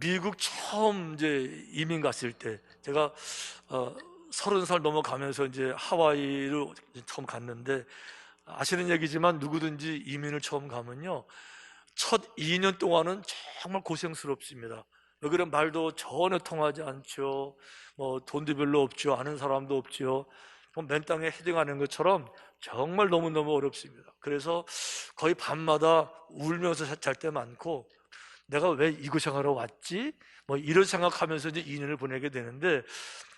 미국 처음 이제 이민 갔을 때 제가 30살 넘어가면서 이제 하와이를 처음 갔는데, 아시는 얘기지만 누구든지 이민을 처음 가면요, 첫 2년 동안은 정말 고생스럽습니다. 여기는 말도 전혀 통하지 않죠. 뭐 돈도 별로 없죠. 아는 사람도 없죠. 맨 땅에 헤딩하는 것처럼 정말 너무너무 어렵습니다. 그래서 거의 밤마다 울면서 잘 때 많고, 내가 왜 이곳 생활하러 왔지? 뭐 이런 생각하면서 이제 2년을 보내게 되는데,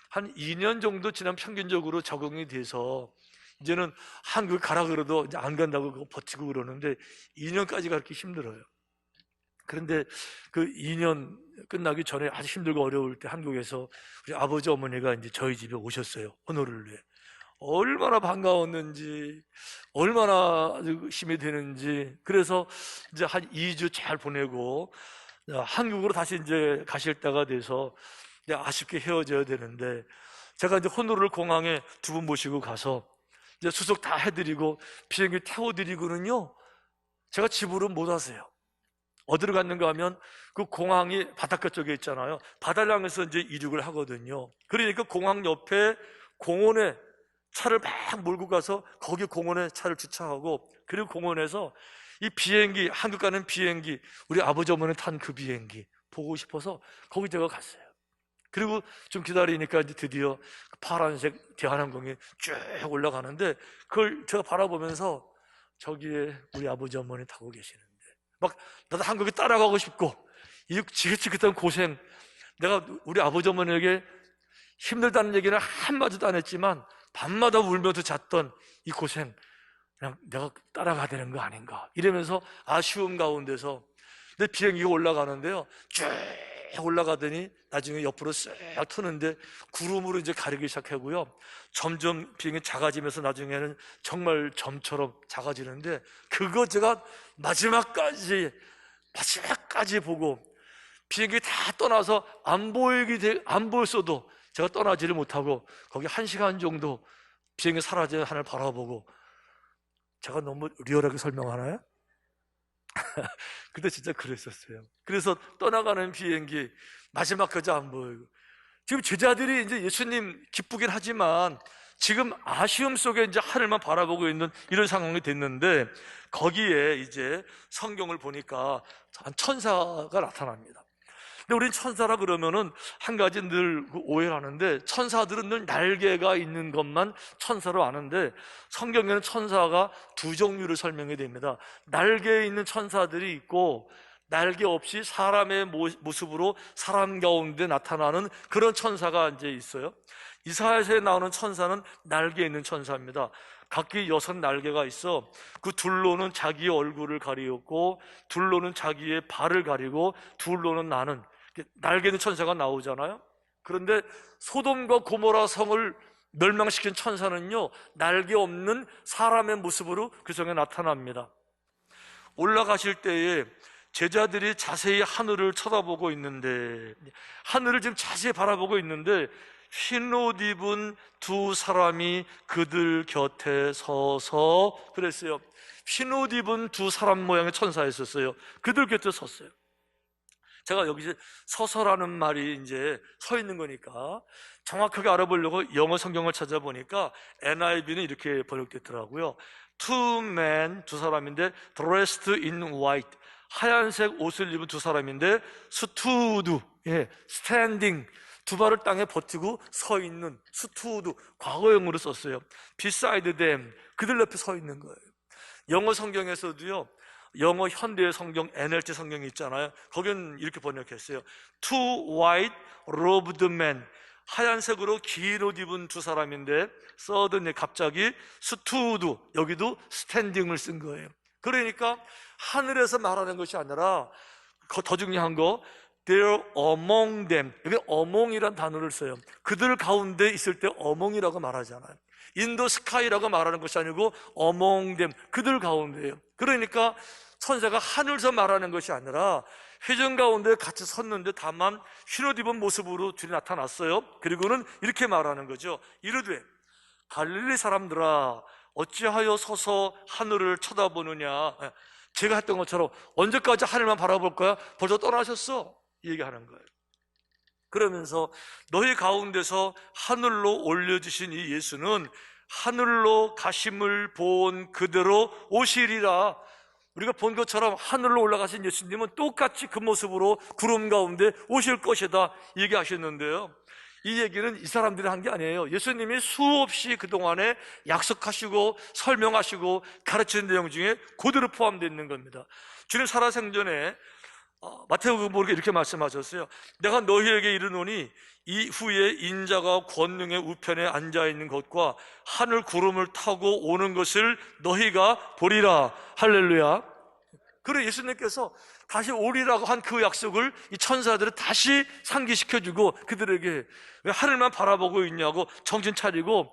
한 2년 정도 지난 평균적으로 적응이 돼서 이제는 한국 가라 그래도 이제 안 간다고 그거 버티고 그러는데, 2년까지가 그렇게 힘들어요. 그런데 그 2년 끝나기 전에 아주 힘들고 어려울 때 한국에서 우리 아버지 어머니가 이제 저희 집에 오셨어요. 호노를 위해. 얼마나 반가웠는지, 얼마나 힘이 되는지. 그래서 이제 한 2주 잘 보내고 한국으로 다시 이제 가실 때가 돼서 이제 아쉽게 헤어져야 되는데, 제가 이제 호노를 공항에 두 분 모시고 가서 이제 수속 다 해드리고 비행기 태워드리고는요, 제가 집으로 못 왔어요. 어디로 갔는가 하면 그 공항이 바닷가 쪽에 있잖아요. 바다를 향해서 이제 이륙을 하거든요. 그러니까 공항 옆에 공원에 차를 막 몰고 가서 거기 공원에 차를 주차하고, 그리고 공원에서 이 비행기, 한국 가는 비행기, 우리 아버지 어머니 탄 그 비행기 보고 싶어서 거기 제가 갔어요. 그리고 좀 기다리니까 이제 드디어 파란색 대한항공이 쭉 올라가는데, 그걸 제가 바라보면서 저기에 우리 아버지 어머니 타고 계시는데, 막 나도 한국에 따라가고 싶고, 이 지긋지긋한 고생, 내가 우리 아버지 어머니에게 힘들다는 얘기는 한마디도 안 했지만 밤마다 울면서 잤던 이 고생, 그냥 내가 따라가야 되는 거 아닌가 이러면서 아쉬움 가운데서, 근데 비행기가 올라가는데요, 쭉 올라가더니 나중에 옆으로 쓱 트는데 구름으로 이제 가리기 시작하고요, 점점 비행기 작아지면서 나중에는 정말 점처럼 작아지는데, 그거 제가 마지막까지 보고 비행기 다 떠나서 안 보였어도 제가 떠나지를 못하고 거기 1시간 정도 비행기 사라지는 하늘 바라보고, 제가 너무 리얼하게 설명하나요? 근데 진짜 그랬었어요. 그래서 떠나가는 비행기 마지막까지 안 보이고, 지금 제자들이 이제 예수님 기쁘긴 하지만 지금 아쉬움 속에 이제 하늘만 바라보고 있는 이런 상황이 됐는데, 거기에 이제 성경을 보니까 천사가 나타납니다. 근데 우린 천사라 그러면은 한 가지 늘 오해를 하는데, 천사들은 늘 날개가 있는 것만 천사로 아는데, 성경에는 천사가 두 종류를 설명해 됩니다. 날개 있는 천사들이 있고, 날개 없이 사람의 모습으로 사람 가운데 나타나는 그런 천사가 이제 있어요. 이사야서에 나오는 천사는 날개 있는 천사입니다. 각기 6날개가 있어 그 둘로는 자기의 얼굴을 가리었고, 둘로는 자기의 발을 가리고, 둘로는 나는, 날개 있는 천사가 나오잖아요. 그런데 소돔과 고모라 성을 멸망시킨 천사는요, 날개 없는 사람의 모습으로 그 성에 나타납니다. 올라가실 때에 제자들이 자세히 하늘을 쳐다보고 있는데, 하늘을 지금 자세히 바라보고 있는데, 흰 옷 입은 두 사람이 그들 곁에 서서, 그랬어요. 흰 옷 입은 두 사람 모양의 천사였었어요. 그들 곁에 섰어요. 제가 여기 서서라는 말이 이제 서 있는 거니까 정확하게 알아보려고 영어 성경을 찾아보니까 NIV는 이렇게 번역됐더라고요. Two men, 두 사람인데 dressed in white, 하얀색 옷을 입은 두 사람인데 stood, standing, 두 발을 땅에 버티고 서 있는, stood, 과거형으로 썼어요. beside them, 그들 옆에 서 있는 거예요. 영어 성경에서도요, 영어 현대의 성경 NLT 성경이 있잖아요. 거기는 이렇게 번역했어요. Two white robed men, 하얀색으로 긴 옷 입은 두 사람인데 suddenly, 갑자기 stood, 여기도 standing을 쓴 거예요. 그러니까 하늘에서 말하는 것이 아니라 더 중요한 거, they're among them, 여기 among이란 단어를 써요. 그들 가운데 있을 때 among이라고 말하잖아요. in the sky라고 말하는 것이 아니고 among them, 그들 가운데예요. 그러니까 천사가 하늘에서 말하는 것이 아니라 회전 가운데 같이 섰는데 다만 흰옷 입은 모습으로 둘이 나타났어요. 그리고는 이렇게 말하는 거죠. 이르되 갈릴리 사람들아, 어찌하여 서서 하늘을 쳐다보느냐. 제가 했던 것처럼 언제까지 하늘만 바라볼 거야? 벌써 떠나셨어. 얘기하는 거예요. 그러면서 너희 가운데서 하늘로 올려주신 이 예수는 하늘로 가심을 본 그대로 오시리라. 우리가 본 것처럼 하늘로 올라가신 예수님은 똑같이 그 모습으로 구름 가운데 오실 것이다 얘기하셨는데요, 이 얘기는 이 사람들이 한 게 아니에요. 예수님이 수없이 그동안에 약속하시고 설명하시고 가르치는 내용 중에 그대로 포함되어 있는 겁니다. 주님 살아생전에 마태복음에 이렇게 말씀하셨어요. 내가 너희에게 이르노니 이후에 인자가 권능의 우편에 앉아있는 것과 하늘 구름을 타고 오는 것을 너희가 보리라. 할렐루야. 그래, 예수님께서 다시 오리라고 한 그 약속을 이 천사들을 다시 상기시켜주고 그들에게 왜 하늘만 바라보고 있냐고 정신 차리고,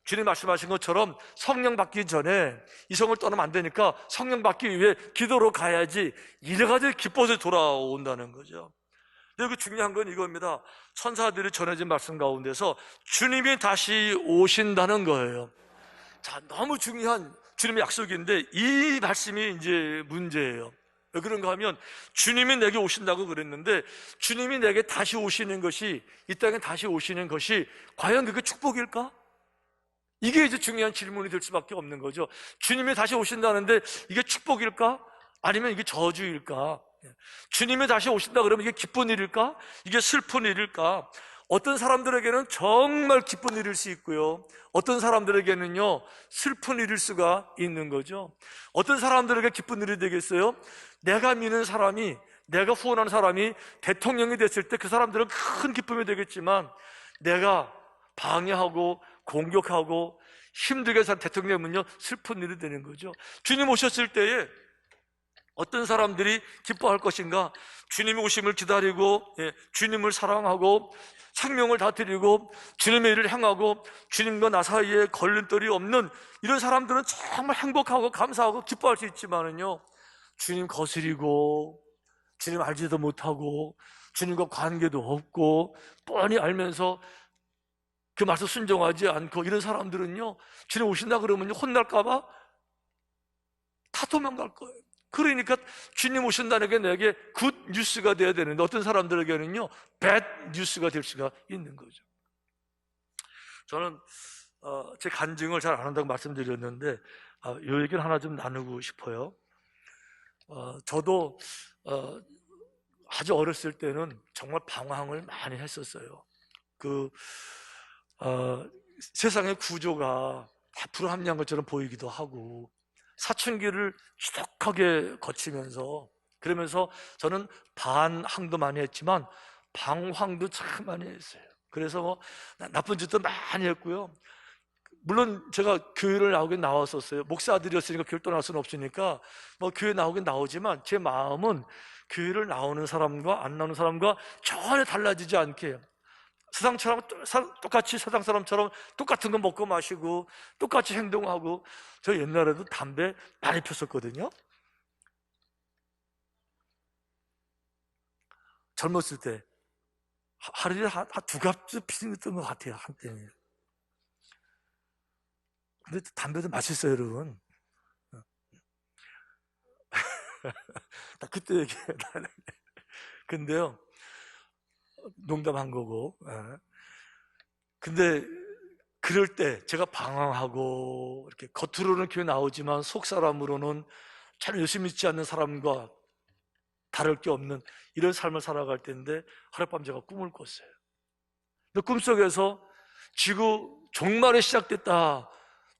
주님 말씀하신 것처럼 성령 받기 전에 이 성을 떠나면 안 되니까 성령 받기 위해 기도로 가야지, 이래가지고 기뻐서 돌아온다는 거죠. 근데 그 중요한 건 이겁니다. 천사들이 전해진 말씀 가운데서 주님이 다시 오신다는 거예요. 자, 너무 중요한 주님의 약속인데 이 말씀이 이제 문제예요. 왜 그런가 하면 주님이 내게 오신다고 그랬는데 주님이 내게 다시 오시는 것이, 이 땅에 다시 오시는 것이 과연 그게 축복일까? 이게 이제 중요한 질문이 될 수밖에 없는 거죠. 주님이 다시 오신다는데 이게 축복일까? 아니면 이게 저주일까? 주님이 다시 오신다 그러면 이게 기쁜 일일까? 이게 슬픈 일일까? 어떤 사람들에게는 정말 기쁜 일일 수 있고요, 어떤 사람들에게는요 슬픈 일일 수가 있는 거죠. 어떤 사람들에게 기쁜 일이 되겠어요? 내가 믿는 사람이, 내가 후원하는 사람이 대통령이 됐을 때 그 사람들은 큰 기쁨이 되겠지만, 내가 방해하고 공격하고 힘들게 산 대통령은요 슬픈 일이 되는 거죠. 주님 오셨을 때에 어떤 사람들이 기뻐할 것인가? 주님이 오심을 기다리고, 주님을 사랑하고 생명을 다 드리고 주님의 일을 행하고 주님과 나 사이에 걸림돌이 없는 이런 사람들은 정말 행복하고 감사하고 기뻐할 수 있지만은요, 주님 거스리고 주님 알지도 못하고 주님과 관계도 없고 뻔히 알면서 그 말씀 순종하지 않고 이런 사람들은요, 주님 오신다 그러면요 혼날까봐 다 도망갈 거예요. 그러니까 주님 오신다는 게 내게 굿 뉴스가 돼야 되는데 어떤 사람들에게는요 배드 뉴스가 될 수가 있는 거죠. 저는 제 간증을 잘 안 한다고 말씀드렸는데 이 얘기를 하나 좀 나누고 싶어요. 저도 아주 어렸을 때는 정말 방황을 많이 했었어요. 세상의 구조가 다 불합리한 것처럼 보이기도 하고 사춘기를 지독하게 거치면서, 그러면서 저는 반항도 많이 했지만 방황도 참 많이 했어요. 그래서 뭐 나쁜 짓도 많이 했고요. 물론 제가 교회를 나오긴 나왔었어요. 목사들이었으니까 교회를 떠날 수는 없으니까 뭐 교회 나오긴 나오지만 제 마음은 교회를 나오는 사람과 안 나오는 사람과 전혀 달라지지 않게 세상처럼 똑같이 세상 사람처럼 똑같은 거 먹고 마시고 똑같이 행동하고. 저 옛날에도 담배 많이 폈었거든요. 젊었을 때 하루에 한 두 갑도 피웠던 것 같아요, 한때는. 근데 담배도 맛있어요, 여러분. 나 그때 얘기해요. 근데요, 농담한 거고. 근데 그럴 때 제가 방황하고 이렇게 겉으로는 교회 나오지만 속 사람으로는 잘 열심히 믿지 않는 사람과 다를 게 없는 이런 삶을 살아갈 때인데 하룻밤 제가 꿈을 꿨어요. 근데 꿈속에서 지구 종말이 시작됐다,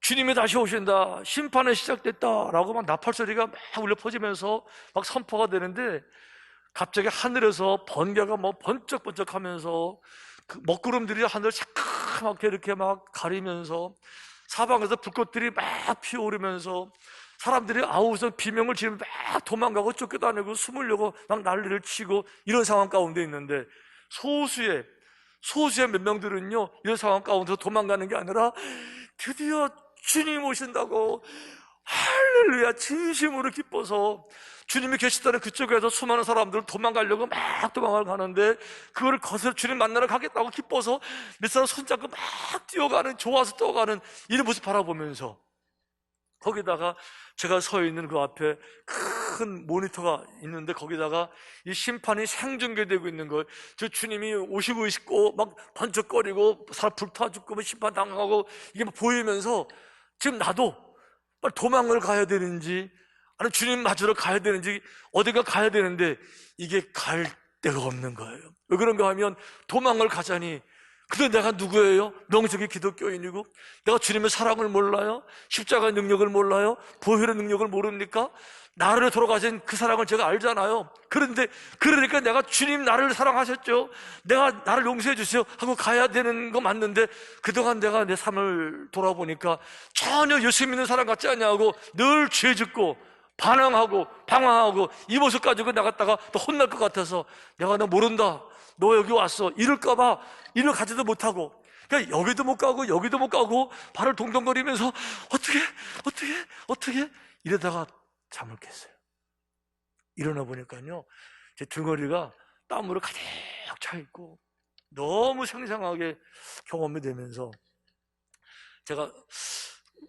주님이 다시 오신다, 심판이 시작됐다 라고 막 나팔소리가 막 울려 퍼지면서 막 선포가 되는데, 갑자기 하늘에서 번개가 뭐 번쩍번쩍 하면서 그 먹구름들이 하늘을 새까맣게 이렇게 막 가리면서 사방에서 불꽃들이 막 피어오르면서 사람들이 아우서 비명을 지르며 막 도망가고 쫓겨다니고 숨으려고 막 난리를 치고 이런 상황 가운데 있는데, 소수의 몇 명들은요 이런 상황 가운데서 도망가는 게 아니라 드디어 주님 오신다고 할렐루야 진심으로 기뻐서 주님이 계시다는 그쪽에서 수많은 사람들은 도망가려고 막 도망가는데, 그거를 거슬러 주님 만나러 가겠다고 기뻐서 몇 사람 손잡고 막 뛰어가는, 좋아서 뛰어가는 이런 모습 바라보면서, 거기다가 제가 서 있는 그 앞에 큰 모니터가 있는데 거기다가 이 심판이 생중계되고 있는 거예요. 저 주님이 오시고 있고 막 번쩍거리고 사람 불타 죽고 뭐 심판 당하고 이게 막 보이면서 지금 나도 빨리 도망을 가야 되는지 아니 주님 맞으러 가야 되는지 어디가 가야 되는데 이게 갈 데가 없는 거예요. 왜 그런가 하면 도망을 가자니 근데 내가 누구예요? 명색이 기독교인이고 내가 주님의 사랑을 몰라요? 십자가의 능력을 몰라요? 보혈의 능력을 모릅니까? 나를 돌아가신 그 사랑을 제가 알잖아요. 그런데 그러니까 내가 주님 나를 사랑하셨죠? 내가 나를 용서해 주세요 하고 가야 되는 거 맞는데 그동안 내가 내 삶을 돌아보니까 전혀 예수 믿는 사람 같지 않냐고 늘 죄 짓고 반항하고 방황하고 이 모습 가지고 나갔다가 또 혼날 것 같아서 내가 너 모른다 너 여기 왔어 이럴까봐 일을 가지도 못하고 그러니까 여기도 못 가고 여기도 못 가고 발을 동동거리면서 어떻게 이러다가 잠을 깼어요. 일어나 보니까요 제 등허리가 땀으로 가득 차 있고 너무 생생하게 경험이 되면서 제가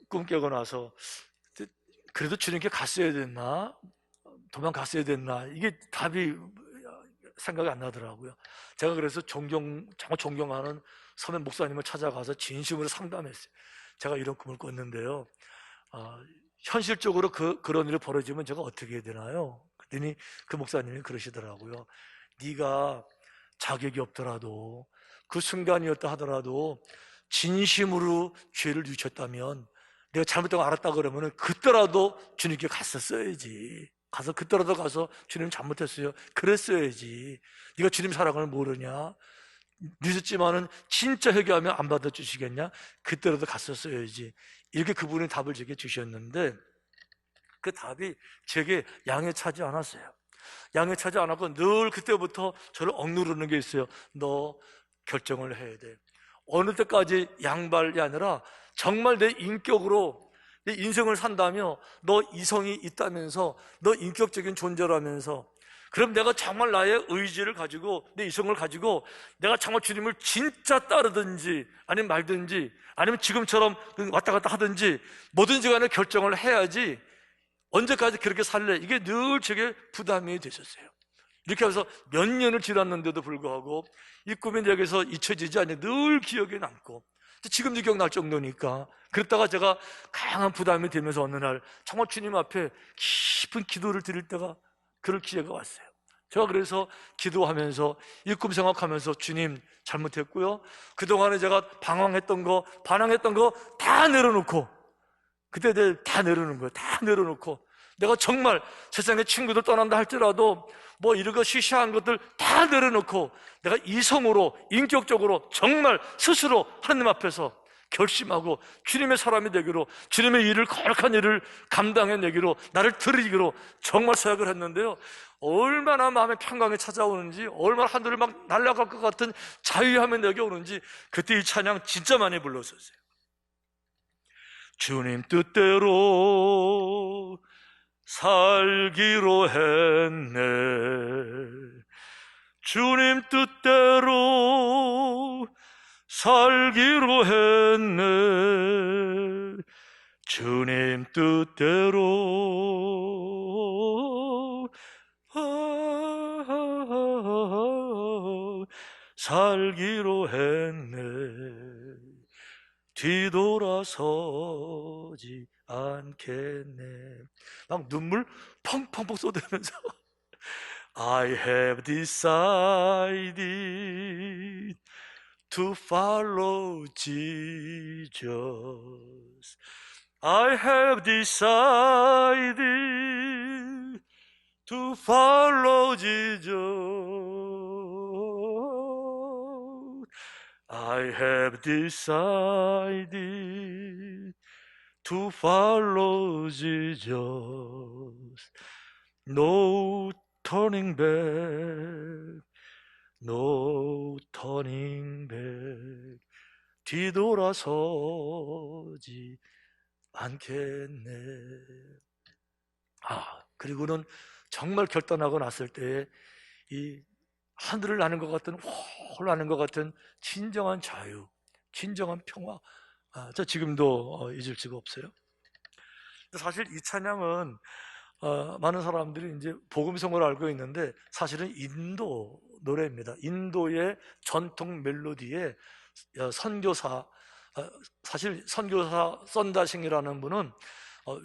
꿈 깨고 나서 그래도 주님께 갔어야 됐나? 도망갔어야 됐나? 이게 답이 생각이 안 나더라고요. 제가 그래서 정말 존경하는 서면 목사님을 찾아가서 진심으로 상담했어요. 제가 이런 꿈을 꿨는데요. 현실적으로 그런 일이 벌어지면 제가 어떻게 해야 되나요? 그랬더니 그 목사님이 그러시더라고요. 네가 자격이 없더라도 그 순간이었다 하더라도 진심으로 죄를 지었다면 내가 잘못된 거 알았다 그러면 그때라도 주님께 갔었어야지. 그때라도 가서 주님 잘못했어요. 그랬어야지. 네가 주님 사랑을 모르냐? 늦었지만은 진짜 회개하면 안 받아주시겠냐? 그때라도 갔었어야지. 이렇게 그분이 답을 제게 주셨는데 그 답이 제게 양해차지 않았어요. 양해차지 않았고 늘 그때부터 저를 억누르는 게 있어요. 너 결정을 해야 돼. 어느 때까지 양발이 아니라 정말 내 인격으로 내 인생을 산다며 너 이성이 있다면서 너 인격적인 존재라면서 그럼 내가 정말 나의 의지를 가지고 내 이성을 가지고 내가 정말 주님을 진짜 따르든지 아니면 말든지 아니면 지금처럼 왔다 갔다 하든지 뭐든지 간에 결정을 해야지 언제까지 그렇게 살래? 이게 늘 제게 부담이 되셨어요. 이렇게 해서 몇 년을 지났는데도 불구하고 이 꿈이 내게서 잊혀지지 않니 늘 기억에 남고 지금도 기억날 정도니까 그랬다가 제가 강한 부담이 되면서 어느 날 정말 주님 앞에 깊은 기도를 드릴 때가 그럴 기회가 왔어요. 제가 그래서 기도하면서 이 꿈 생각하면서 주님 잘못했고요 그동안에 제가 방황했던 거 반항했던 거 다 내려놓고 그때 다 내려놓은 거예요. 다 내려놓고 내가 정말 세상에 친구들 떠난다 할지라도 뭐 이런 거 시시한 것들 다 내려놓고 내가 이성으로 인격적으로 정말 스스로 하나님 앞에서 결심하고 주님의 사람이 되기로 주님의 일을 거룩한 일을 감당해내기로 나를 드리기로 정말 서약을 했는데요 얼마나 마음의 평강이 찾아오는지 얼마나 하늘을 막 날아갈 것 같은 자유함이 내게 오는지 그때 이 찬양 진짜 많이 불렀었어요. 주님 뜻대로 살기로 했네 주님 뜻대로 살기로 했네 주님 뜻대로 살기로 했네 뒤돌아서지 않겠네 막 눈물 펑펑펑 쏟으면서 I have decided to follow Jesus I have decided to follow Jesus I have decided to follow Jesus No turning back No turning back 뒤돌아서지 않겠네 그리고는 정말 결단하고 났을 때 이 하늘을 나는 것 같은 홀 나는 것 같은 진정한 자유 진정한 평화 저 지금도 잊을 수가 없어요. 사실 이 찬양은 많은 사람들이 이제 복음성을 알고 있는데 사실은 인도 노래입니다. 인도의 전통 멜로디에 선교사, 사실 선교사 썬다싱이라는 분은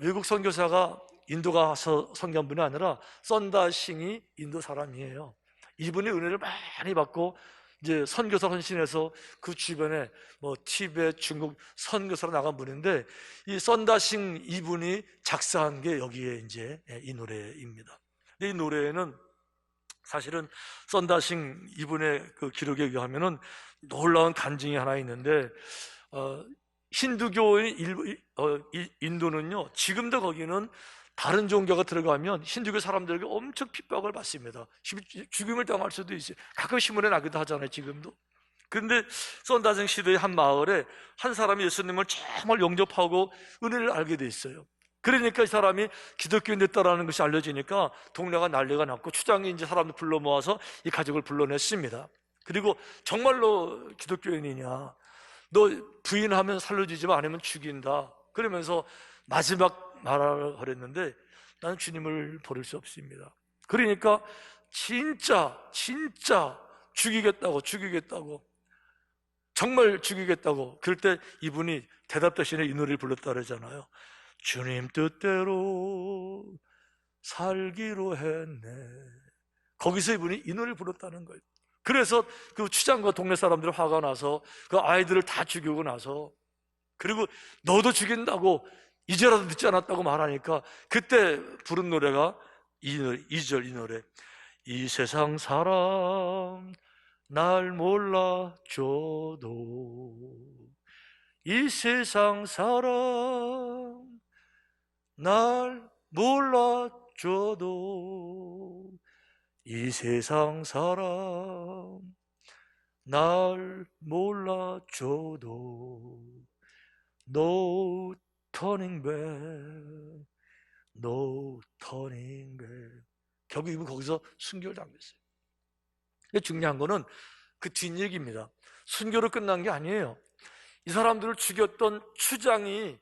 외국 선교사가 인도 가서 선교한 분이 아니라 썬다싱이 인도 사람이에요. 이분이 은혜를 많이 받고 이제 선교사 헌신해서 그 주변에 뭐 티베트, 중국 선교사로 나간 분인데, 이 썬다싱 이분이 작사한 게 여기에 이제 이 노래입니다. 이 노래에는 사실은 썬다싱 이분의 그 기록에 의하면은 놀라운 간증이 하나 있는데, 힌두교인 인도는요, 지금도 거기는 다른 종교가 들어가면 힌두교 사람들에게 엄청 핍박을 받습니다. 죽임을 당할 수도 있어요. 가끔 신문에 나기도 하잖아요, 지금도. 그런데 썬다싱 시대의 한 마을에 한 사람이 예수님을 정말 영접하고 은혜를 알게 돼 있어요. 그러니까 이 사람이 기독교인 됐다라는 것이 알려지니까 동네가 난리가 났고, 추장이 이제 사람들 불러 모아서 이 가족을 불러냈습니다. 그리고 정말로 기독교인이냐, 너 부인하면 살려주지만 않으면 죽인다, 그러면서 마지막 말을 그랬는데, 나는 주님을 버릴 수 없습니다. 그러니까 진짜 죽이겠다고 정말 죽이겠다고. 그럴 때 이분이 대답 대신에 이 노래를 불렀다 그러잖아요. 주님 뜻대로 살기로 했네. 거기서 이분이 이 노래를 불렀다는 거예요. 그래서 그 추장과 동네 사람들이 화가 나서 그 아이들을 다 죽이고 나서, 그리고 너도 죽인다고 이제라도 늦지 않았다고 말하니까 그때 부른 노래가 이 노래, 2절 이 노래. 이 세상 사람 날 몰라줘도, 이 세상 사람 날 몰라줘도, 이 세상 사람 날 몰라줘도, No turning back, no turning back. 결국 이분 거기서 순교를 당했어요. 중요한 거는 그 뒷얘기입니다. 순교로 끝난 게 아니에요. 이 사람들을 죽였던 추장이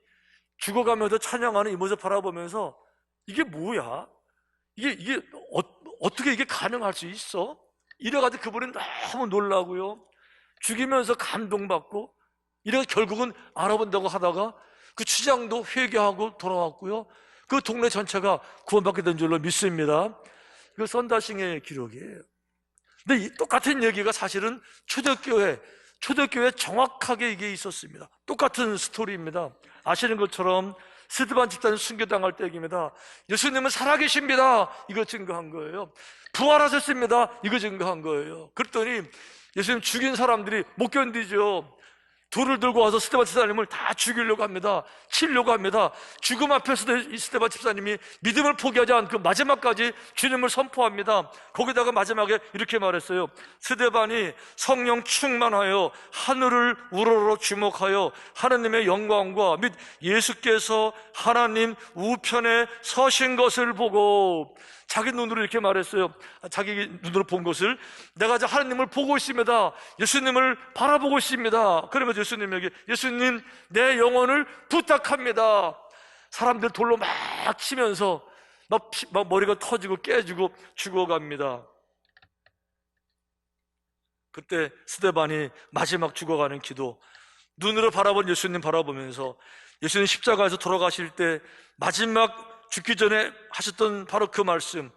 죽어가면서 찬양하는 이 모습을 바라보면서 이게 뭐야? 이게 어떻게 이게 가능할 수 있어? 이래가지고 그분이 너무 놀라고요, 죽이면서 감동받고, 이래서 결국은 알아본다고 하다가 그 추장도 회개하고 돌아왔고요, 그 동네 전체가 구원받게 된 줄로 믿습니다. 이거 썬다싱의 기록이에요. 근데 이 똑같은 얘기가 사실은 초대교회 정확하게 이게 있었습니다. 똑같은 스토리입니다. 아시는 것처럼 스데반 집사님 순교당할 때입니다. 예수님은 살아계십니다, 이거 증거한 거예요. 부활하셨습니다, 이거 증거한 거예요. 그랬더니 예수님 죽인 사람들이 못 견디죠. 돌을 들고 와서 스데반 집사님을 다 죽이려고 합니다. 치려고 합니다. 죽음 앞에서도 이 스데반 집사님이 믿음을 포기하지 않고 마지막까지 주님을 선포합니다. 거기다가 마지막에 이렇게 말했어요. 스데반이 성령 충만하여 하늘을 우러러 주목하여 하나님의 영광과 및 예수께서 하나님 우편에 서신 것을 보고, 자기 눈으로 이렇게 말했어요. 자기 눈으로 본 것을, 내가 이제 하나님을 보고 있습니다, 예수님을 바라보고 있습니다. 그러면서 예수님에게, 예수님 내 영혼을 부탁합니다. 사람들 돌로 막 치면서 막 머리가 터지고 깨지고 죽어갑니다. 그때 스데반이 마지막 죽어가는 기도, 눈으로 바라본 예수님 바라보면서, 예수님 십자가에서 돌아가실 때 마지막 죽기 전에 하셨던 바로 그 말씀,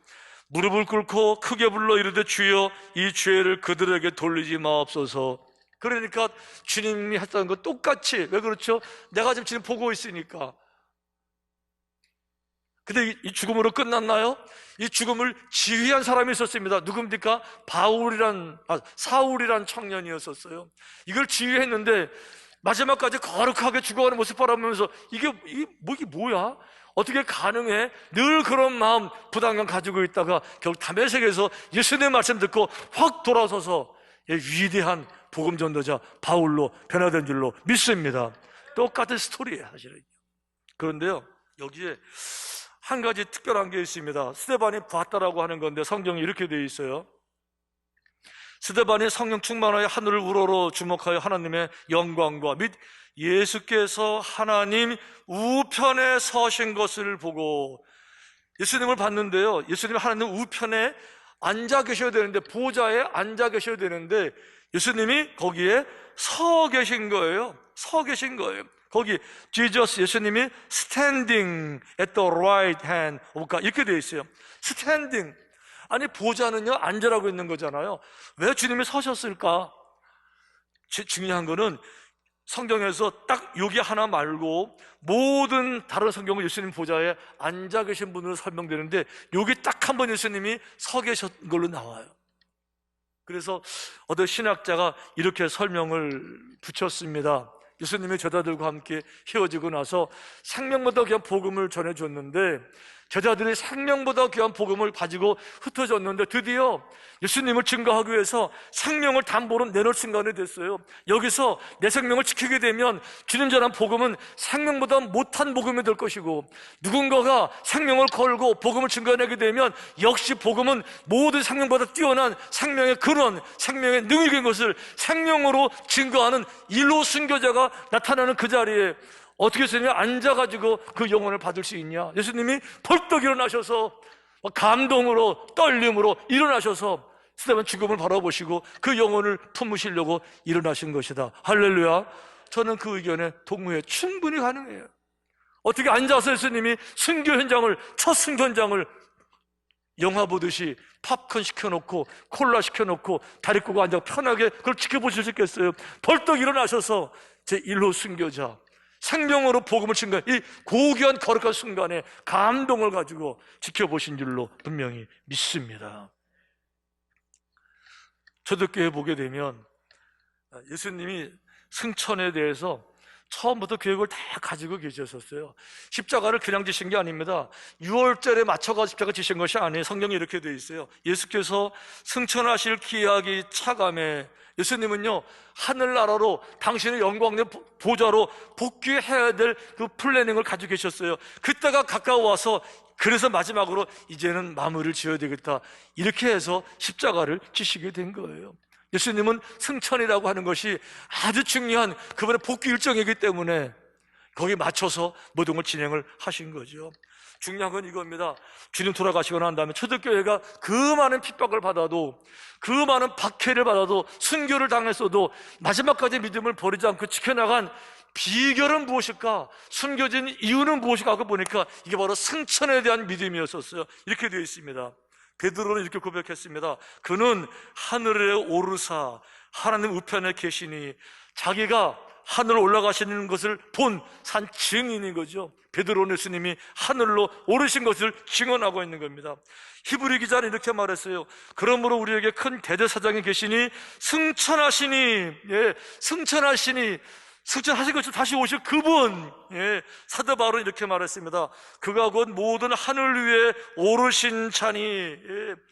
무릎을 꿇고 크게 불러 이르되 주여 이 죄를 그들에게 돌리지 마옵소서. 그러니까 주님이 했던 거 똑같이, 왜 그렇죠? 내가 지금 보고 있으니까. 근데 이 죽음으로 끝났나요? 이 죽음을 지휘한 사람이 있었습니다. 누굽니까? 사울이란 청년이었었어요. 이걸 지휘했는데 마지막까지 거룩하게 죽어가는 모습 바라보면서 이게 뭐야? 어떻게 가능해? 늘 그런 마음, 부담감 가지고 있다가 결국 다메섹에서 예수님의 말씀 듣고 확 돌아서서 위대한 복음 전도자 바울로 변화된 줄로 믿습니다. 똑같은 스토리예요, 사실은. 그런데요, 여기에 한 가지 특별한 게 있습니다. 스데반이 봤다라고 하는 건데 성경이 이렇게 되어 있어요. 스데반이 성령 충만하여 하늘을 우러러 주목하여 하나님의 영광과 및 예수께서 하나님 우편에 서신 것을 보고, 예수님을 봤는데요, 예수님이 하나님 우편에 앉아 계셔야 되는데, 보좌에 앉아 계셔야 되는데 예수님이 거기에 서 계신 거예요. 서 계신 거예요. 거기 Jesus, 예수님이 standing at the right hand of God 이렇게 되어 있어요. standing. 아니 보좌는요 앉으라고 있는 거잖아요. 왜 주님이 서셨을까? 중요한 거는 성경에서 딱 여기 하나 말고 모든 다른 성경은 예수님 보좌에 앉아 계신 분으로 설명되는데 여기 딱 한 번 예수님이 서 계신 걸로 나와요. 그래서 어떤 신학자가 이렇게 설명을 붙였습니다. 예수님이 제자들과 함께 헤어지고 나서 생명보다 귀한 복음을 전해줬는데, 제자들이 생명보다 귀한 복음을 가지고 흩어졌는데 드디어 예수님을 증거하기 위해서 생명을 담보로 내놓을 순간이 됐어요. 여기서 내 생명을 지키게 되면 주님 전한 복음은 생명보다 못한 복음이 될 것이고, 누군가가 생명을 걸고 복음을 증거해내게 되면 역시 복음은 모든 생명보다 뛰어난 생명의 근원, 생명의 능력인 것을 생명으로 증거하는 일로 순교자가 나타나는 그 자리에 어떻게 예수님이 앉아가지고 그 영혼을 받을 수 있냐? 예수님이 벌떡 일어나셔서 감동으로 떨림으로 일어나셔서 스데반 죽음을 바라보시고 그 영혼을 품으시려고 일어나신 것이다. 할렐루야. 저는 그 의견에 동의해. 충분히 가능해요. 어떻게 앉아서 예수님이 순교 현장을, 첫 순교 현장을 영화 보듯이 팝콘 시켜놓고 콜라 시켜놓고 다리 꼬고 앉아 편하게 그걸 지켜보실 수 있겠어요? 벌떡 일어나셔서 제1호 순교자, 생명으로 복음을 증거한 이 고귀한 거룩한 순간에 감동을 가지고 지켜보신 줄로 분명히 믿습니다. 초대교회 보게 되면 예수님이 승천에 대해서 처음부터 계획을 다 가지고 계셨었어요. 십자가를 그냥 지신 게 아닙니다. 6월절에 맞춰가 십자가 지신 것이 아니에요. 성경에 이렇게 되어 있어요. 예수께서 승천하실 기약이 차감해 예수님은요 하늘나라로 당신의 영광의 보좌로 복귀해야 될 그 플래닝을 가지고 계셨어요. 그때가 가까워와서 그래서 마지막으로 이제는 마무리를 지어야 되겠다 이렇게 해서 십자가를 지시게 된 거예요. 예수님은 승천이라고 하는 것이 아주 중요한 그분의 복귀 일정이기 때문에 거기에 맞춰서 모든 걸 진행을 하신 거죠. 중요한 건 이겁니다. 주님 돌아가시고 난 다음에 초대교회가 그 많은 핍박을 받아도, 그 많은 박해를 받아도, 순교를 당했어도 마지막까지 믿음을 버리지 않고 지켜나간 비결은 무엇일까? 숨겨진 이유는 무엇일까 하고 보니까 이게 바로 승천에 대한 믿음이었었어요. 이렇게 되어 있습니다. 베드로는 이렇게 고백했습니다. 그는 하늘에 오르사 하나님 우편에 계시니, 자기가 하늘 올라가시는 것을 본 산 증인인 거죠. 베드로는 예수님이 하늘로 오르신 것을 증언하고 있는 겁니다. 히브리 기자는 이렇게 말했어요. 그러므로 우리에게 큰 대제사장이 계시니 승천하시니, 승천하신 것을 다시 오실 그분, 사도 바울은 이렇게 말했습니다. 그가 곧 모든 하늘 위에 오르신 자니,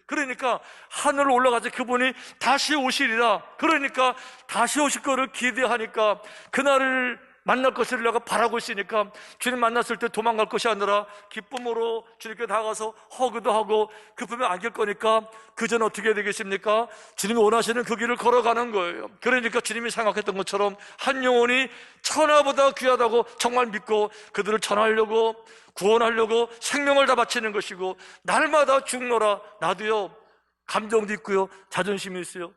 그러니까 하늘로 올라가서 그분이 다시 오시리라. 그러니까 다시 오실 거를 기대하니까, 그날을 만날 것을 내가 바라고 있으니까 주님 만났을 때 도망갈 것이 아니라 기쁨으로 주님께 다가가서 허그도 하고 급하면 안길 거니까 그전 어떻게 되겠습니까? 주님이 원하시는 그 길을 걸어가는 거예요. 그러니까 주님이 생각했던 것처럼 한 영혼이 천하보다 귀하다고 정말 믿고 그들을 전하려고 구원하려고 생명을 다 바치는 것이고, 날마다 죽노라. 나도요 감정도 있고요 자존심이 있어요.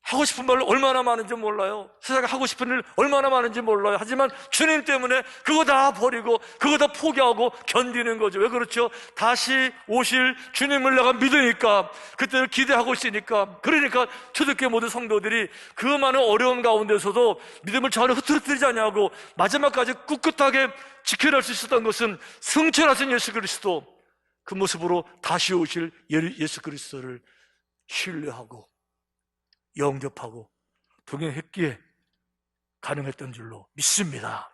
하고 싶은 말 얼마나 많은지 몰라요. 세상에 하고 싶은 일 얼마나 많은지 몰라요. 하지만 주님 때문에 그거 다 버리고 그거 다 포기하고 견디는 거죠. 왜 그렇죠? 다시 오실 주님을 내가 믿으니까, 그때를 기대하고 있으니까. 그러니까 초대교회 모든 성도들이 그 많은 어려움 가운데서도 믿음을 전혀 흐트러뜨리지 않냐고 마지막까지 꿋꿋하게 지켜낼 수 있었던 것은 승천하신 예수 그리스도, 그 모습으로 다시 오실 예수 그리스도를 신뢰하고 영접하고 동행했기에 가능했던 줄로 믿습니다.